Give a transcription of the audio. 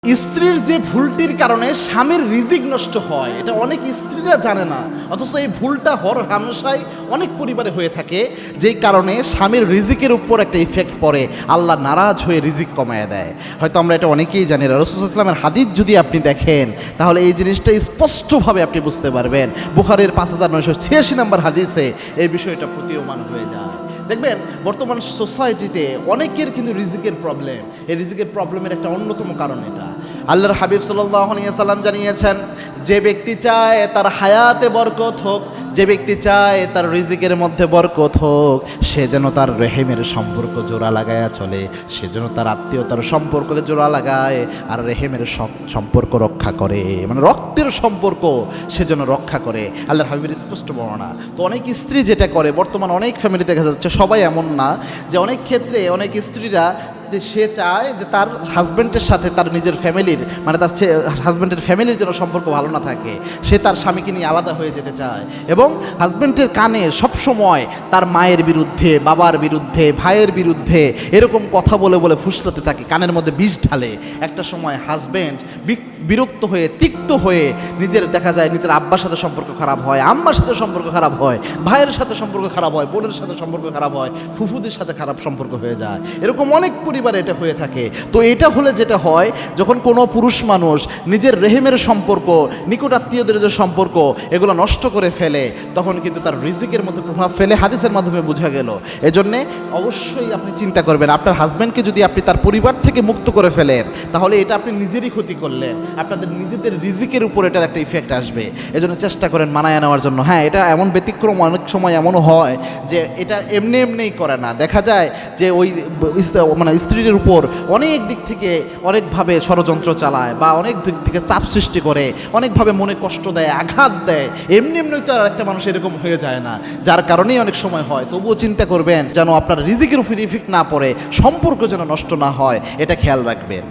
স্ত্রীর যে ভুলটির কারণে স্বামীর রিজিক নষ্ট হয়, এটা অনেক স্ত্রীরা জানে না, অথচ এই ভুলটা হামেশাই অনেক পরিবারে হয়ে থাকে, যেই কারণে স্বামীর রিজিকের উপর একটা ইফেক্ট পড়ে, আল্লাহ নারাজ হয়ে রিজিক কমায় দেয়। হয়তো আমরা এটা অনেকেই জানি না। রাসূলুল্লাহ সাল্লাল্লাহু আলাইহি ওয়াসাল্লামের হাদিস যদি আপনি দেখেন তাহলে এই জিনিসটা স্পষ্টভাবে আপনি বুঝতে পারবেন। বুখারীর 5986 নম্বর হাদিসে এই বিষয়টা প্রতীয়মান হয়ে যায়। দেখবেন বর্তমান সোসাইটিতে অনেকের কিন্তু রিজিকের প্রবলেম, এই রিজিকের প্রবলেমের একটা অন্যতম কারণ এটা। আল্লাহর হাবিব সাল্লাল্লাহু আলাইহি ওয়াসাল্লাম জানিয়েছেন, যে ব্যক্তি চায় তার হায়াতে বরকত হোক, যে ব্যক্তি চায় তার রিজিকের মধ্যে বরকত হোক, সে যেন তার রেহেমের সম্পর্ক জোড়া লাগায়া চলে, সে যেন তার আত্মীয়তার সম্পর্ককে জোড়া লাগায় আর রেহেমের সম্পর্ক রক্ষা করে, মানে রক্তের সম্পর্ক সে যেন রক্ষা করে। আল্লাহর হাবিবের স্পষ্ট বর্ণনা। তো অনেক স্ত্রী যেটা করে, বর্তমান অনেক ফ্যামিলি দেখা যাচ্ছে, সবাই এমন না, যে অনেক ক্ষেত্রে অনেক স্ত্রীরা সে চায় যে তার হাজব্যান্ডের সাথে তার নিজের ফ্যামিলির, মানে তার হাজব্যান্ডের ফ্যামিলির যেন সম্পর্ক ভালো না থাকে, সে তার স্বামীকে নিয়ে আলাদা হয়ে যেতে চায় এবং হাজব্যান্ডের কানে সবসময় তার মায়ের বিরুদ্ধে, বাবার বিরুদ্ধে, ভাইয়ের বিরুদ্ধে এরকম কথা বলে বলে ফুসলাতে থাকে, কানের মধ্যে বিষ ঢালে। একটা সময় হাজব্যান্ড বিরক্ত হয়ে, তিক্ত হয়ে নিজের দেখা যায় নিজের আব্বার সাথে সম্পর্ক খারাপ হয়, আম্মার সাথে সম্পর্ক খারাপ হয়, ভাইয়ের সাথে সম্পর্ক খারাপ হয়, বোনের সাথে সম্পর্ক খারাপ হয়, ফুফুদের সাথে খারাপ সম্পর্ক হয়ে যায়। এরকম অনেক পরিবারে এটা হয়ে থাকে। তো এটা হলে যেটা হয়, যখন কোনো পুরুষ মানুষ নিজের রেহেমের সম্পর্ক, নিকট আত্মীয়দের যে সম্পর্ক, এগুলো নষ্ট করে ফেলে, তখন কিন্তু তার রিজিকের মধ্যে প্রভাব ফেলে। হাদিসের মাধ্যমে বোঝা গেল। এজন্যে অবশ্যই আপনি চিন্তা করবেন, আপনার হাজব্যান্ডকে যদি আপনি তার পরিবার থেকে মুক্ত করে ফেলেন, তাহলে এটা আপনি নিজেরই ক্ষতি করলেন, আপনাদের নিজেদের রিজিকের উপর এটার একটা ইফেক্ট আসবে। এজন্য চেষ্টা করেন মানায় নেওয়ার জন্য। হ্যাঁ, এটা এমন ব্যতিক্রম, অনেক সময় এমনও হয় যে এটা এমনি এমনিই করে না, দেখা যায় যে ওই মানে স্ত্রীর উপর অনেক দিক থেকে অনেকভাবে ষড়যন্ত্র চালায় বা অনেক দিক থেকে চাপ সৃষ্টি করে, অনেকভাবে মনে কষ্ট দেয়, আঘাত দেয়। এমনি এমনি তো আর একটা মানুষ এরকম হয়ে যায় না, যার কারণেই অনেক সময় হয়। তবুও চিন্তা করবেন যেন আপনার রিজিকের উপর ইফেক্ট না পড়ে, সম্পর্ক যেন নষ্ট না হয়, এটা খেয়াল রাখবেন।